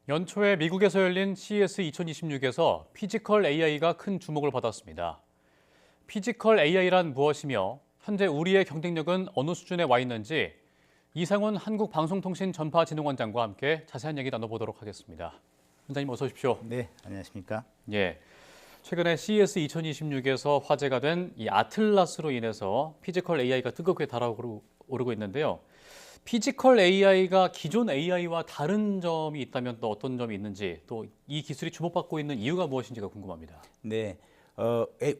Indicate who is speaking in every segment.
Speaker 1: 연초에 미국에서 열린 CES 2026에서 피지컬 AI가 큰 주목을 받았습니다. 피지컬 AI란 무엇이며 현재 우리의 경쟁력은 어느 수준에 와 있는지 이상훈 한국방송통신전파진흥원장과 함께 자세한 얘기 나눠보도록 하겠습니다. 원장님 어서 오십시오.
Speaker 2: 네, 안녕하십니까?
Speaker 1: 예, 최근에 CES 2026에서 화제가 된 이 아틀라스로 인해서 피지컬 AI가 뜨겁게 달아오르고 있는데요. 피지컬 AI가 기존 AI와 다른 점이 있다면 또 어떤 점이 있는지, 또 이 기술이 주목받고 있는 이유가 무엇인지가 궁금합니다.
Speaker 2: 네,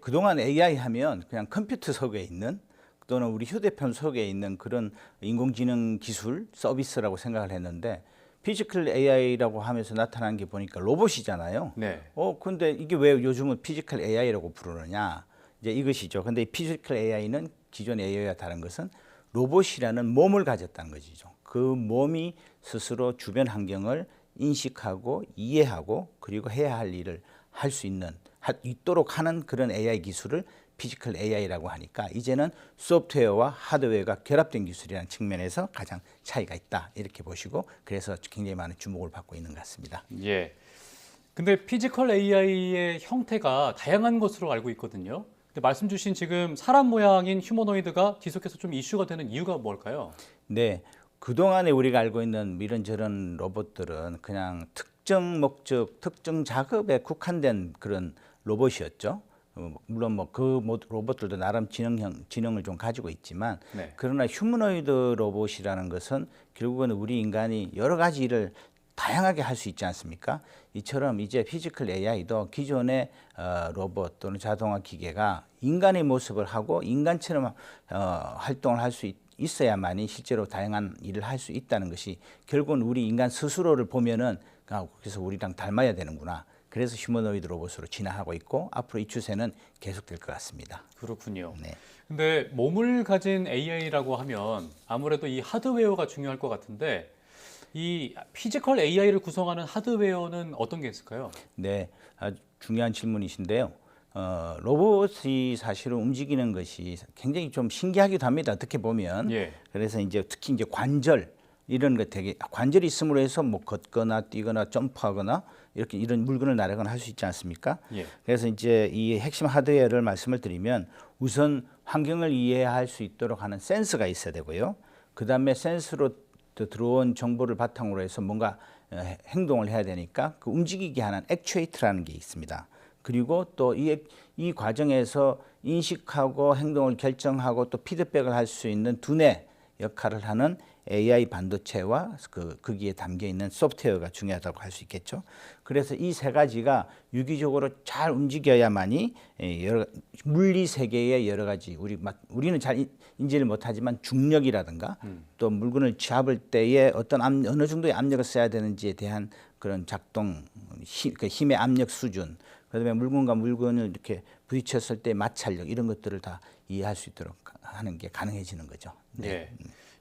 Speaker 2: 그동안 AI 하면 그냥 컴퓨터 속에 있는 또는 우리 휴대폰 속에 있는 그런 인공지능 기술 서비스라고 생각을 했는데 피지컬 AI라고 하면서 나타난 게 보니까 로봇이잖아요.
Speaker 1: 네.
Speaker 2: 근데 이게 왜 요즘은 피지컬 AI라고 부르느냐? 이제 이것이죠. 근데 이 피지컬 AI는 기존 AI와 다른 것은 로봇이라는 몸을 가졌다는 것이죠. 그 몸이 스스로 주변 환경을 인식하고 이해하고 그리고 해야 할 일을 할 수 있도록 하는 그런 AI 기술을 피지컬 AI라고 하니까 이제는 소프트웨어와 하드웨어가 결합된 기술이라는 측면에서 가장 차이가 있다 이렇게 보시고 그래서 굉장히 많은 주목을 받고 있는 것 같습니다.
Speaker 1: 예. 근데 피지컬 AI의 형태가 다양한 것으로 알고 있거든요. 근데 말씀 주신 지금 사람 모양인 휴머노이드가 지속해서 좀 이슈가 되는 이유가 뭘까요?
Speaker 2: 네, 그동안에 우리가 알고 있는 이런저런 로봇들은 그냥 특정 목적, 특정 작업에 국한된 그런 로봇이었죠. 물론 뭐 그 로봇들도 나름 지능을 좀 가지고 있지만
Speaker 1: 네.
Speaker 2: 그러나 휴머노이드 로봇이라는 것은 결국은 우리 인간이 여러 가지 일을 다양하게 할 수 있지 않습니까? 이처럼 이제 피지컬 AI도 기존의 로봇 또는 자동화 기계가 인간의 모습을 하고 인간처럼 활동을 할 수 있어야만이 실제로 다양한 일을 할 수 있다는 것이 결국은 우리 인간 스스로를 보면은 그래서 우리랑 닮아야 되는구나. 그래서 휴머노이드 로봇으로 진화하고 있고 앞으로 이 추세는 계속될 것 같습니다.
Speaker 1: 그렇군요.
Speaker 2: 네.
Speaker 1: 근데 몸을 가진 AI라고 하면 아무래도 이 하드웨어가 중요할 것 같은데 이 피지컬 AI를 구성하는 하드웨어는 어떤 게 있을까요?
Speaker 2: 네, 아주 중요한 질문이신데요. 로봇이 사실은 움직이는 것이 굉장히 좀 신기하기도 합니다. 어떻게 보면.
Speaker 1: 예.
Speaker 2: 그래서 이제 특히 이제 관절 이런 거 되게 관절이 있음으로 해서 뭐 걷거나 뛰거나 점프하거나 이렇게 이런 물건을 나르거나 할 수 있지 않습니까?
Speaker 1: 예.
Speaker 2: 그래서 이제 이 핵심 하드웨어를 말씀을 드리면 우선 환경을 이해할 수 있도록 하는 센서가 있어야 되고요. 그 다음에 센서로 들어온 정보를 바탕으로 해서 뭔가 행동을 해야 되니까 그 움직이게 하는 액추에이터라는 게 있습니다. 그리고 또 이 과정에서 인식하고 행동을 결정하고 또 피드백을 할 수 있는 두뇌 역할을 하는 AI 반도체와 거기에 담겨 있는 소프트웨어가 중요하다고 할 수 있겠죠. 그래서 이 세 가지가 유기적으로 잘 움직여야만이 물리 세계의 여러 가지 우리는 잘 인지를 못하지만 중력이라든가 또 물건을 잡을 때에 어느 정도의 압력을 써야 되는지에 대한 그런 작동 힘의 압력 수준, 그다음에 물건과 물건을 이렇게 부딪혔을 때 마찰력 이런 것들을 다 이해할 수 있도록 하는 게 가능해지는 거죠. 네.
Speaker 1: 예.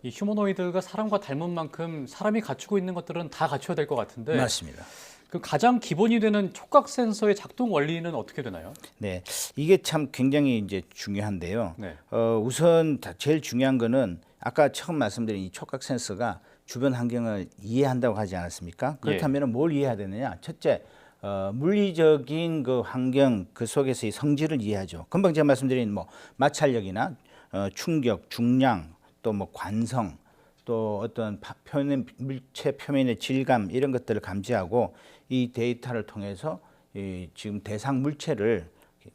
Speaker 1: 이 휴머노이드가 사람과 닮은 만큼 사람이 갖추고 있는 것들은 다 갖춰야 될 것 같은데
Speaker 2: 맞습니다.
Speaker 1: 그 가장 기본이 되는 촉각 센서의 작동 원리는 어떻게 되나요?
Speaker 2: 네, 이게 참 굉장히 이제 중요한데요.
Speaker 1: 네.
Speaker 2: 우선 제일 중요한 거는 아까 처음 말씀드린 이 촉각 센서가 주변 환경을 이해한다고 하지 않았습니까? 그렇다면 뭘 이해해야 되느냐? 첫째, 물리적인 그 환경 그 속에서의 성질을 이해하죠. 금방 제가 말씀드린 뭐 마찰력이나 충격, 중량, 또 뭐 관성, 또 어떤 물체 표면의 질감 이런 것들을 감지하고 이 데이터를 통해서 지금 대상 물체를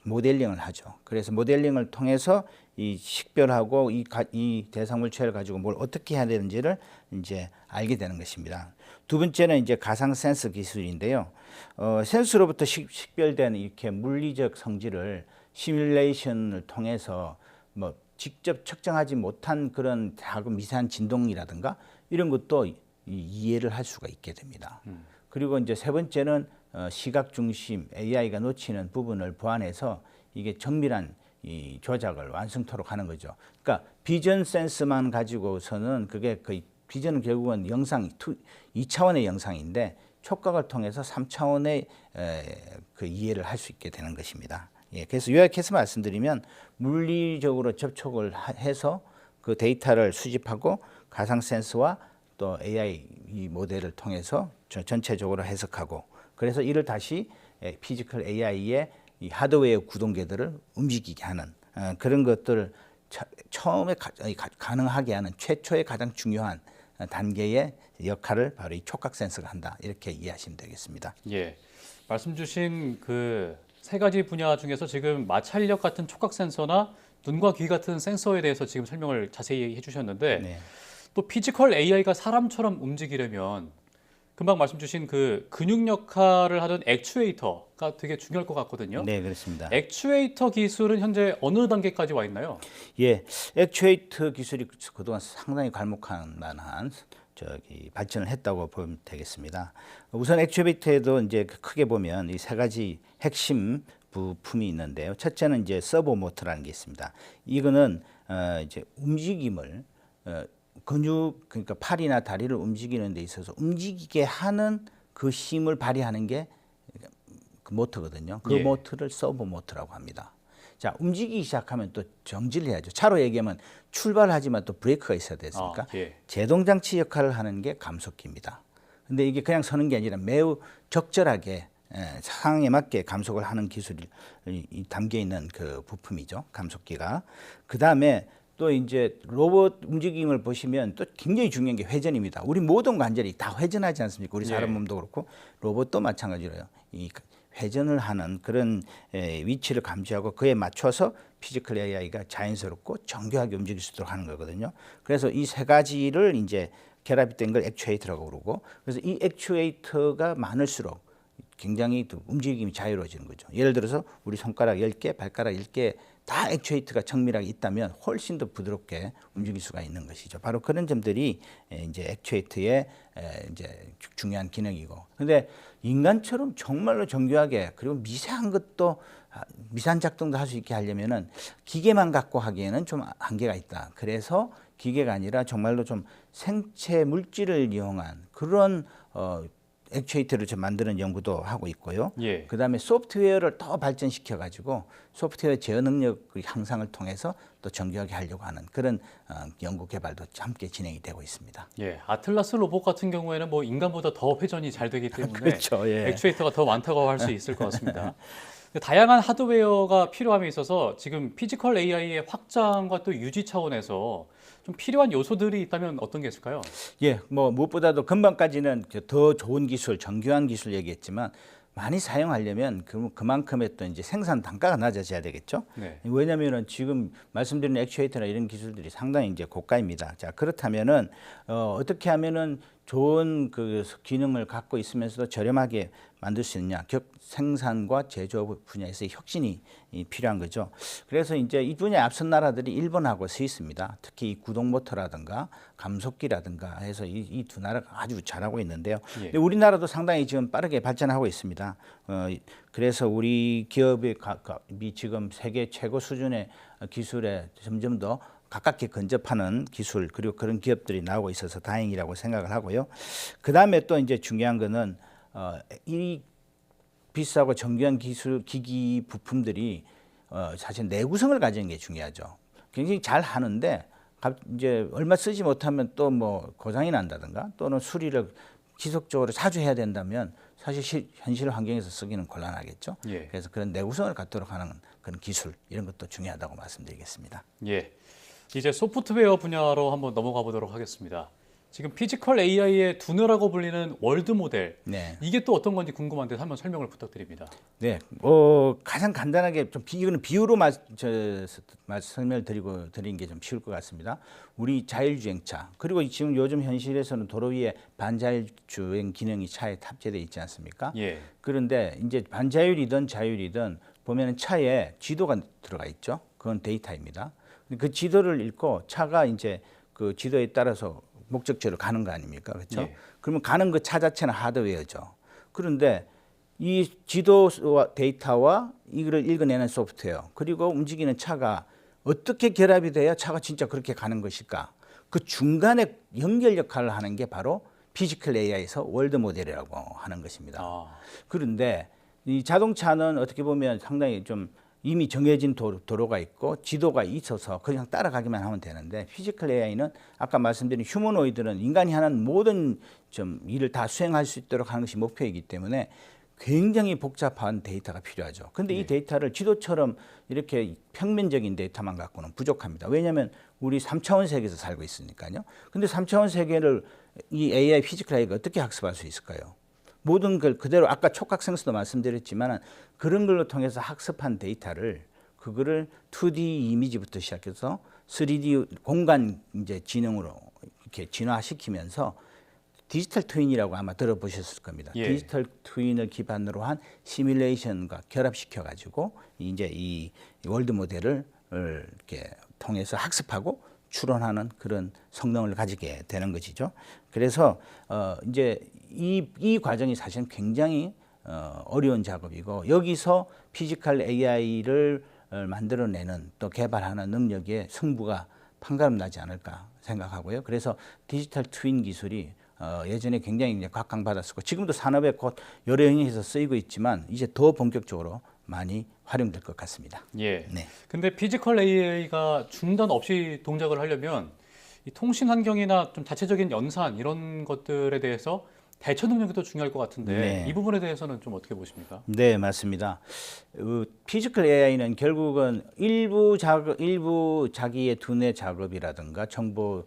Speaker 2: 모델링을 하죠. 그래서 모델링을 통해서 이 식별하고 이 대상 물체를 가지고 뭘 어떻게 해야 되는지를 이제 알게 되는 것입니다. 두 번째는 이제 가상 센서 기술인데요. 센서로부터 식별된 이렇게 물리적 성질을 시뮬레이션을 통해서 뭐 직접 측정하지 못한 그런 작은 미세한 진동이라든가 이런 것도 이해를 할 수가 있게 됩니다. 그리고 이제 세 번째는 시각 중심 AI가 놓치는 부분을 보완해서 이게 정밀한 이 조작을 완성토록 하는 거죠. 그러니까 비전 센스만 가지고서는 그게 거의 비전은 결국은 2차원의 영상인데 촉각을 통해서 3차원의 그 이해를 할 수 있게 되는 것입니다. 예, 그래서 요약해서 말씀드리면 물리적으로 접촉을 해서 그 데이터를 수집하고 가상 센서와 또 AI 이 모델을 통해서 전체적으로 해석하고 그래서 이를 다시 피지컬 AI의 이 하드웨어 구동계들을 움직이게 하는 그런 것들을 처음에 가능하게 하는 최초의 가장 중요한 단계의 역할을 바로 이 촉각 센서가 한다. 이렇게 이해하시면 되겠습니다.
Speaker 1: 예, 말씀 주신 그 세 가지 분야 중에서 지금 마찰력 같은 촉각 센서나 눈과 귀 같은 센서에 대해서 지금 설명을 자세히 해주셨는데
Speaker 2: 네.
Speaker 1: 또 피지컬 AI가 사람처럼 움직이려면 금방 말씀 주신 그 근육 역할을 하는 액추에이터가 되게 중요할 것 같거든요.
Speaker 2: 네, 그렇습니다.
Speaker 1: 액추에이터 기술은 현재 어느 단계까지 와 있나요?
Speaker 2: 예, 액추에이터 기술이 그동안 상당히 괄목할 만한 발전을 했다고 보면 되겠습니다. 우선 액추에이터에도 이제 크게 보면 이 세 가지 핵심 부품이 있는데요. 첫째는 이제 서버 모터라는 게 있습니다. 이거는 이제 움직임을 근육 그러니까 팔이나 다리를 움직이는 데 있어서 움직이게 하는 그 힘을 발휘하는 게 그 모터거든요. 그
Speaker 1: 예.
Speaker 2: 모터를 서버 모터라고 합니다. 자, 움직이기 시작하면 또 정지를 해야죠. 차로 얘기하면 출발하지만 또 브레이크가 있어야 되니까
Speaker 1: 예.
Speaker 2: 제동장치 역할을 하는 게 감속기입니다. 근데 이게 그냥 서는 게 아니라 매우 적절하게 상황에 맞게 감속을 하는 기술이 담겨 있는 그 부품이죠. 감속기가. 그다음에 또 이제 로봇 움직임을 보시면 또 굉장히 중요한 게 회전입니다. 우리 모든 관절이 다 회전하지 않습니까? 우리 사람
Speaker 1: 예.
Speaker 2: 몸도 그렇고 로봇도 마찬가지로요. 이 회전을 하는 그런 위치를 감지하고 그에 맞춰서 피지컬 AI가 자연스럽고 정교하게 움직일 수 있도록 하는 거거든요. 그래서 이 세 가지를 이제 결합이 된 걸 액추에이터라고 그러고 그래서 이 액추에이터가 많을수록 굉장히 또 움직임이 자유로워지는 거죠. 예를 들어서 우리 손가락 10개, 발가락 10개 다 액추에이터가 정밀하게 있다면 훨씬 더 부드럽게 움직일 수가 있는 것이죠. 바로 그런 점들이 이제 액추에이터의 이제 중요한 기능이고. 근데 인간처럼 정말로 정교하게 그리고 미세한 것도 미세한 작동도 할 수 있게 하려면은 기계만 갖고 하기에는 좀 한계가 있다. 그래서 기계가 아니라 정말로 좀 생체 물질을 이용한 그런 액추에이터를 좀 만드는 연구도 하고 있고요.
Speaker 1: 예.
Speaker 2: 그다음에 소프트웨어를 더 발전시켜 가지고 소프트웨어 제어 능력 향상을 통해서 또 정교하게 하려고 하는 그런 연구 개발도 함께 진행이 되고 있습니다.
Speaker 1: 예, 아틀라스 로봇 같은 경우에는 뭐 인간보다 더 회전이 잘 되기 때문에
Speaker 2: 그렇죠. 예.
Speaker 1: 액추에이터가 더 많다고 할 수 있을 것 같습니다. 다양한 하드웨어가 필요함에 있어서 지금 피지컬 AI의 확장과 또 유지 차원에서 좀 필요한 요소들이 있다면 어떤 게 있을까요?
Speaker 2: 예, 뭐 무엇보다도 금방까지는 더 좋은 기술, 정교한 기술 얘기했지만 많이 사용하려면 그만큼의 또 이제 생산 단가가 낮아져야 되겠죠.
Speaker 1: 네.
Speaker 2: 왜냐하면은 지금 말씀드린 액추에이터나 이런 기술들이 상당히 이제 고가입니다. 자, 그렇다면은 어떻게 하면은 좋은 그 기능을 갖고 있으면서도 저렴하게 만들 수 있느냐. 생산과 제조업 분야에서의 혁신이 필요한 거죠. 그래서 이제 이 분야에 앞선 나라들이 일본하고 스위스입니다. 특히 이 구동 모터라든가 감속기라든가 해서 이 두 나라가 아주 잘하고 있는데요.
Speaker 1: 예.
Speaker 2: 근데 우리나라도 상당히 지금 빠르게 발전하고 있습니다. 그래서 우리 기업이 지금 세계 최고 수준의 기술에 점점 더 가깝게 근접하는 기술 그리고 그런 기업들이 나오고 있어서 다행이라고 생각을 하고요. 그 다음에 또 이제 중요한 거는 이 비싸고 정교한 기술 기기 부품들이 사실 내구성을 가지는 게 중요하죠. 굉장히 잘 하는데 이제 얼마 쓰지 못하면 또 뭐 고장이 난다든가 또는 수리를 지속적으로 자주 해야 된다면 사실 현실 환경에서 쓰기는 곤란하겠죠.
Speaker 1: 예.
Speaker 2: 그래서 그런 내구성을 갖도록 하는 그런 기술 이런 것도 중요하다고 말씀드리겠습니다.
Speaker 1: 예. 이제 소프트웨어 분야로 한번 넘어가 보도록 하겠습니다. 지금 피지컬 AI의 두뇌라고 불리는 월드 모델,
Speaker 2: 네.
Speaker 1: 이게 또 어떤 건지 궁금한데 한번 설명을 부탁드립니다.
Speaker 2: 네, 가장 간단하게 좀 이거는 비유로 설명을 드리는 게 좀 쉬울 것 같습니다. 우리 자율주행차 그리고 지금 요즘 현실에서는 도로 위에 반자율주행 기능이 차에 탑재되어 있지 않습니까?
Speaker 1: 예.
Speaker 2: 그런데 이제 반자율이든 자율이든 보면은 차에 지도가 들어가 있죠. 그건 데이터입니다. 그 지도를 읽고 차가 이제 그 지도에 따라서 목적지로 가는 거 아닙니까? 그렇죠?
Speaker 1: 예.
Speaker 2: 그러면 가는 그 차 자체는 하드웨어죠. 그런데 이 지도와 데이터와 이거를 읽어내는 소프트웨어 그리고 움직이는 차가 어떻게 결합이 돼야 차가 진짜 그렇게 가는 것일까? 그 중간에 연결 역할을 하는 게 바로 피지컬 AI에서 월드 모델이라고 하는 것입니다.
Speaker 1: 아,
Speaker 2: 그런데 이 자동차는 어떻게 보면 상당히 좀 이미 정해진 도로가 있고 지도가 있어서 그냥 따라가기만 하면 되는데 피지컬 AI는 아까 말씀드린 휴머노이드는 인간이 하는 모든 좀 일을 다 수행할 수 있도록 하는 것이 목표이기 때문에 굉장히 복잡한 데이터가 필요하죠. 근데 이 데이터를 지도처럼 이렇게 평면적인 데이터만 갖고는 부족합니다. 왜냐하면 우리 3차원 세계에서 살고 있으니까요. 근데 3차원 세계를 이 AI 피지컬 AI가 어떻게 학습할 수 있을까요? 모든 걸 그대로 아까 촉각 센서도 말씀드렸지만 그런 걸로 통해서 학습한 데이터를 그거를 2D 이미지부터 시작해서 3D 공간 이제 지능으로 이렇게 진화시키면서 디지털 트윈이라고 아마 들어보셨을 겁니다.
Speaker 1: 예.
Speaker 2: 디지털 트윈을 기반으로 한 시뮬레이션과 결합시켜 가지고 이제 이 월드 모델을 이렇게 통해서 학습하고 추론하는 그런 성능을 가지게 되는 것이죠. 그래서 이제 이 과정이 사실은 굉장히 어려운 작업이고 여기서 피지컬 AI를 만들어내는 또 개발하는 능력의 승부가 판가름 나지 않을까 생각하고요. 그래서 디지털 트윈 기술이 예전에 굉장히 이제 각광받았었고 지금도 산업에 곧 여러 영역에서 쓰이고 있지만 이제 더 본격적으로 많이 활용될 것 같습니다.
Speaker 1: 예.
Speaker 2: 네.
Speaker 1: 근데 피지컬 AI가 중단 없이 동작을 하려면 이 통신 환경이나 좀 자체적인 연산 이런 것들에 대해서 대처 능력이 더 중요할 것 같은데
Speaker 2: 네.
Speaker 1: 이 부분에 대해서는 좀 어떻게 보십니까?
Speaker 2: 네, 맞습니다. 피지컬 AI는 결국은 일부 자기의 두뇌 작업이라든가 정보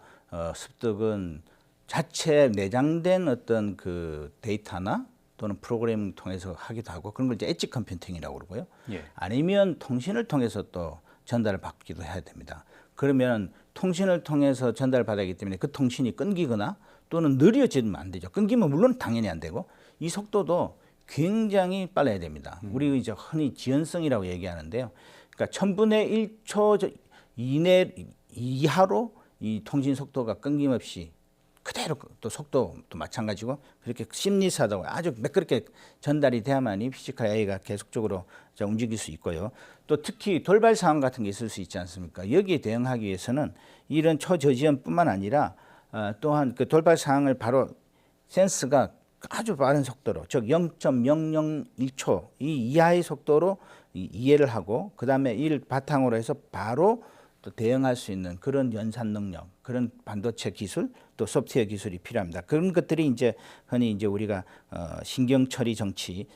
Speaker 2: 습득은 자체 내장된 어떤 그 데이터나 또는 프로그램 통해서 하기도 하고 그런 걸 이제 엣지 컴퓨팅이라고 그러고요.
Speaker 1: 예.
Speaker 2: 아니면 통신을 통해서 또 전달을 받기도 해야 됩니다. 그러면 통신을 통해서 전달을 받아야 하기 때문에 그 통신이 끊기거나 또는 느려지면 안 되죠. 끊기면 물론 당연히 안 되고 이 속도도 굉장히 빨라야 됩니다. 우리 이제 흔히 지연성이라고 얘기하는데요. 그러니까 1000분의 1초 이하로 이 통신 속도가 끊김없이 그대로 또 속도도 마찬가지고 그렇게 심리사도 아주 매끄럽게 전달이 돼야만이 피지컬 AI가 계속적으로 움직일 수 있고요. 또 특히 돌발 상황 같은 게 있을 수 있지 않습니까? 여기에 대응하기 위해서는 이런 초저지연뿐만 아니라 또한 그 돌발 상황을 바로 센스가 아주 빠른 속도로 즉 0.001초 이 이하의 속도로 이해를 하고 그다음에 이를 바탕으로 해서 바로 또 대응할 수 있는 그런 연산 능력, 그런 반도체 기술, 또 소프트웨어 기술이 필요합니다. 그런 것들이 이제 흔히 이제 우리가 신경 처리 장치,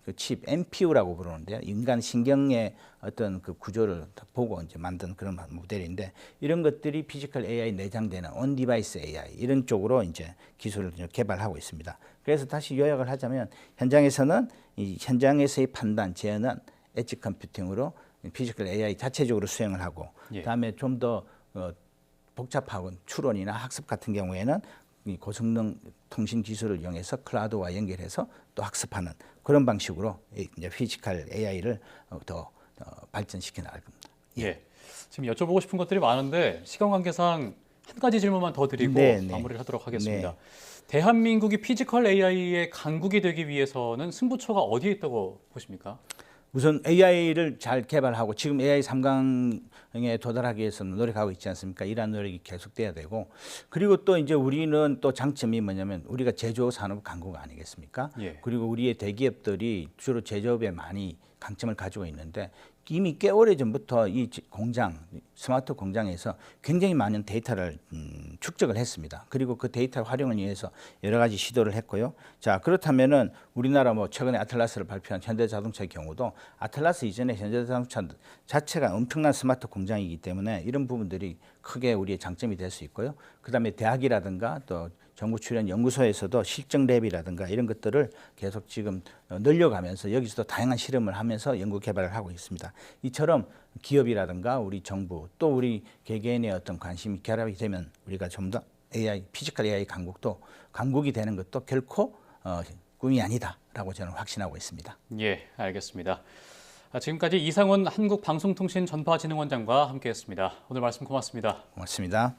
Speaker 2: 그 칩, NPU라고 부르는데요. 인간 신경의 어떤 그 구조를 보고 이제 만든 그런 모델인데 이런 것들이 피지컬 AI 내장되는 온 디바이스 AI 이런 쪽으로 이제 기술을 개발하고 있습니다. 그래서 다시 요약을 하자면 현장에서는 이 현장에서의 판단, 재현은 엣지 컴퓨팅으로 피지컬 AI 자체적으로 수행을 하고 그다음에 좀 더 복잡하고 추론이나 학습 같은 경우에는 이 고성능 통신 기술을 이용해서 클라우드와 연결해서 또 학습하는 그런 방식으로 이제 피지컬 AI를 더 발전시켜 나갈 겁니다.
Speaker 1: 예. 지금 여쭤보고 싶은 것들이 많은데 시간 관계상 한 가지 질문만 더 드리고 마무리를 하도록 하겠습니다.
Speaker 2: 네.
Speaker 1: 대한민국이 피지컬 AI의 강국이 되기 위해서는 승부처가 어디에 있다고 보십니까?
Speaker 2: 우선 AI를 잘 개발하고 지금 AI 3강에 도달하기 위해서는 노력하고 있지 않습니까? 이러한 노력이 계속돼야 되고 그리고 또 이제 우리는 또 장점이 뭐냐면 우리가 제조업 산업 강국 아니겠습니까?
Speaker 1: 예.
Speaker 2: 그리고 우리의 대기업들이 주로 제조업에 많이 강점을 가지고 있는데 이미 꽤 오래 전부터 이 공장, 스마트 공장에서 굉장히 많은 데이터를 축적을 했습니다. 그리고 그 데이터 활용을 위해서 여러 가지 시도를 했고요. 자, 그렇다면은 우리나라 뭐 최근에 아틀라스를 발표한 현대자동차의 경우도 아틀라스 이전에 현대자동차 자체가 엄청난 스마트 공장이기 때문에 이런 부분들이 크게 우리의 장점이 될 수 있고요. 그다음에 대학이라든가 또 정부 출연 연구소에서도 실증 랩이라든가 이런 것들을 계속 지금 늘려가면서 여기서도 다양한 실험을 하면서 연구 개발을 하고 있습니다. 이처럼 기업이라든가 우리 정부 또 우리 개개인의 어떤 관심이 결합이 되면 우리가 좀 더 AI, 피지컬 AI 강국이 되는 것도 결코 꿈이 아니다라고 저는 확신하고 있습니다.
Speaker 1: 예, 알겠습니다. 지금까지 이상훈 한국방송통신전파진흥원장과 함께했습니다. 오늘 말씀 고맙습니다.
Speaker 2: 고맙습니다.